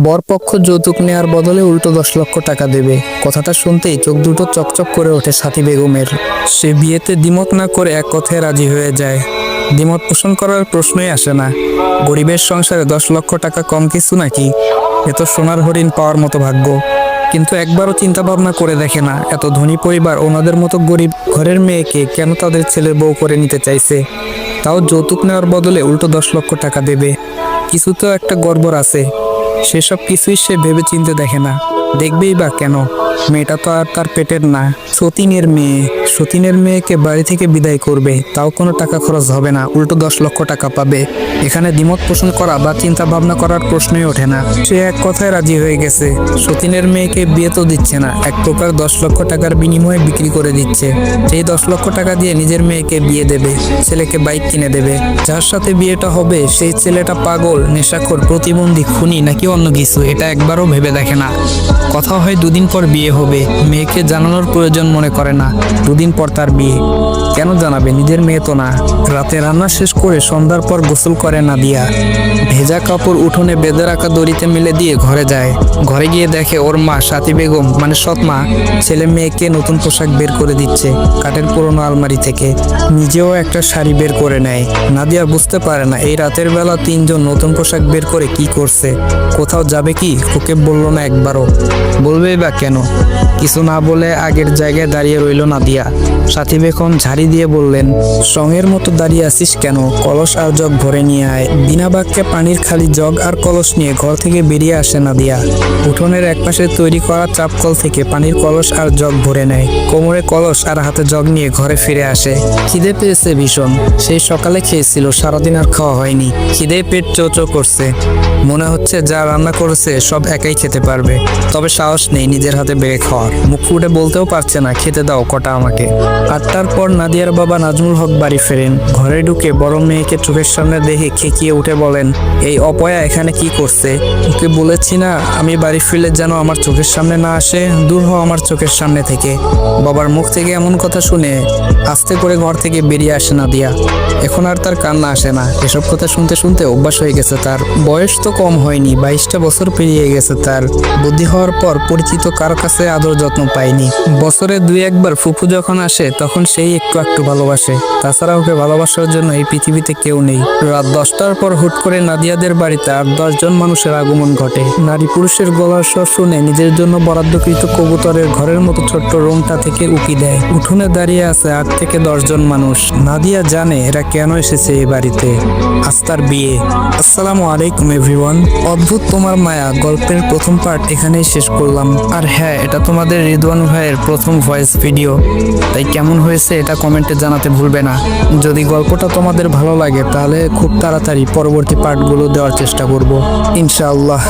বরপক্ষ যৌতুক নেয়ার বদলে উল্টো 10 লক্ষ টাকা দেবে। কথাটা শুনতেই চোখ দুটো চকচক করে ওঠে সাথী বেগমের। সে বিয়েতে দ্বিমত না করে এক কথায় রাজি হয়ে যায়। দ্বিমত পোষণ করার প্রশ্নই আসে না। গরিবের সংসারে 10 লক্ষ টাকা কম কিছু নাকি? এ তো সোনার হরিণ পাওয়ার মতো ভাগ্য। কিন্তু একবারও চিন্তা ভাবনা করে দেখে না, এত ধনী পরিবার ওনাদের মতো গরিব ঘরের মেয়েকে কেন তাদের ছেলের বউ করে নিতে চাইছে, তাও যৌতুক নেওয়ার বদলে উল্টো 10 লক্ষ টাকা দেবে। কিছু তো একটা গড়বড় আছে। সেসব কিছুই সে ভেবে চিন্তে দেখে না। দেখবেই বা কেন? মেয়েটা তো আর তার পেটের না, সতীনের মেয়ে। সতীনের মেয়েকে বাড়ি থেকে বিদায় করবে, তাও কোনো টাকা খরচ হবে না, উল্টো 10 লক্ষ টাকা পাবে। এখানে দ্বিমত পোষণ করা বা চিন্তা ভাবনা করার প্রশ্নই ওঠে না। সে এক কথায় রাজি হয়ে গেছে। সতীনের মেয়েকে বিয়ে তো দিচ্ছে না, এক প্রকার 10 লক্ষ টাকার বিনিময়ে বিক্রি করে দিচ্ছে। সেই 10 লক্ষ টাকা দিয়ে নিজের মেয়েকে বিয়ে দেবে, ছেলেকে বাইক কিনে দেবে। যার সাথে বিয়েটা হবে সেই ছেলেটা পাগল, নেশাখোর, প্রতিবন্ধী, খুনি নাকি অন্য কিছু, এটা একবারও ভেবে দেখে না। কথা হয় দুদিন পর বিয়ে হবে, মেয়েকে জানানোর প্রয়োজন মনে করে না। দুদিন পর তার বিয়ে, কেন জানাবে? নিজের মেয়ে তো না। রাতে রান্না শেষ করে সন্ধ্যার পর গোসল করে নাদিয়া। ভেজা কাপড় উঠোনে বেঁধে রাখা দড়িতে মেলে দিয়ে ঘরে যায়। ঘরে গিয়ে দেখে ওর মা সাথী বেগম মানে সৎ মা ছেলে মেয়েকে নতুন পোশাক বের করে দিচ্ছে কাঠের পুরোনো আলমারি থেকে। নিজেও একটা শাড়ি বের করে নেয়। নাদিয়া বুঝতে পারে না এই রাতের বেলা তিনজন নতুন পোশাক বের করে কি করছে। কোথাও যাবে কি? ওকে বললো না একবারও। বলবেই বা কেন? কিছু না বলে আগের জায়গায় দাঁড়িয়ে রইল নাদিয়া। সাথী বেগম ঝাড়ি দিয়ে বললেন, সঙের মতো দাঁড়িয়ে আছিস কেন? কলস আর জগ ভরে নিয়ে আয়। বিনা বাক্যে পানির খালি জগ আর কলস নিয়ে ঘর থেকে বেরিয়ে আসে নাদিয়া। উঠোনের একপাশে তৈরি করা চাপকল থেকে পানির কলস আর জগ ভরে নেয়। কোমরে কলস আর হাতে জগ নিয়ে ঘরে ফিরে আসে। খিদে পেয়েছে ভীষণ। সেই সকালে খেয়েছিল, সারাদিন আর খাওয়া হয়নি। খিদে পেট চোচো করছে। মনে হচ্ছে যা রান্না করেছে সব একাই খেতে পারবে, তবে সাহস নেই নিজের হাতে বেড়ে খাওয়ার। মুখ ফুটে বলতেও পারছে না, খেতে দাও কটা আমাকে। 8টার পর নাদিয়ার বাবা নাজমুল হক বাড়ি ফেরেন। ঘরে ঢুকে বড় মেয়েকে চোখের সামনে দেখে খেকিয়ে উঠে বলেন, এই অপয়া এখানে কি করছে? ওকে বলেছি না আমি বাড়ি ফিরলে যেন আমার চোখের সামনে না আসে, দূর হও আমার চোখের সামনে থেকে। বাবার মুখ থেকে এমন কথা শুনে আস্তে করে ঘর থেকে বেরিয়ে আসে নাদিয়া। এখন আর তার কান্না আসে না। এসব কথা শুনতে শুনতে অভ্যাস হয়ে গেছে তার। বয়স তো কম হয়নি, 22টা বছর পেরিয়ে গেছে তার। বুদ্ধি হওয়ার পর পরিচিত কারো কাছে আদর যত্ন পায়নি। বছরে 2-1বার ফুফু যখন আসে তখন সেই একটু ভালোবাসে। তাছাড়া ওকে ভালোবাসার জন্য এই পৃথিবীতে কেউ নেই। রাত 10টার পর হুট করে নাদিয়াদের বাড়িতে 8-10 জন মানুষের আগমন ঘটে। নারী পুরুষের গলার স্বর শুনে নিজের জন্য বরাদ্দকৃত কবুতরের ঘরের মতো ছোট্ট রুমটা থেকে উকি দেয়। উঠোনে দাঁড়িয়ে আছে 8 থেকে 10 জন মানুষ। নাদিয়া জানে এরা কেন এসেছে এই বাড়িতে। আজ তার বিয়ে। আসসালামু আলাইকুম এভরিওয়ান। অদ্ভুত তোমার মায়া গল্পের প্রথম পার্ট এখানেই শেষ করলাম। আর হ্যাঁ, এটা তোমাদের রিদওয়ান ভাইয়ের প্রথম ভয়েস ভিডিও, তাই কেমন হয়েছে এটা কমেন্টে জানাতে ভুলবে না। যদি গল্পটা তোমাদের ভালো লাগে তাহলে খুব তাড়াতাড়ি পরবর্তী পার্টগুলো দেওয়ার চেষ্টা করব ইনশাআল্লাহ।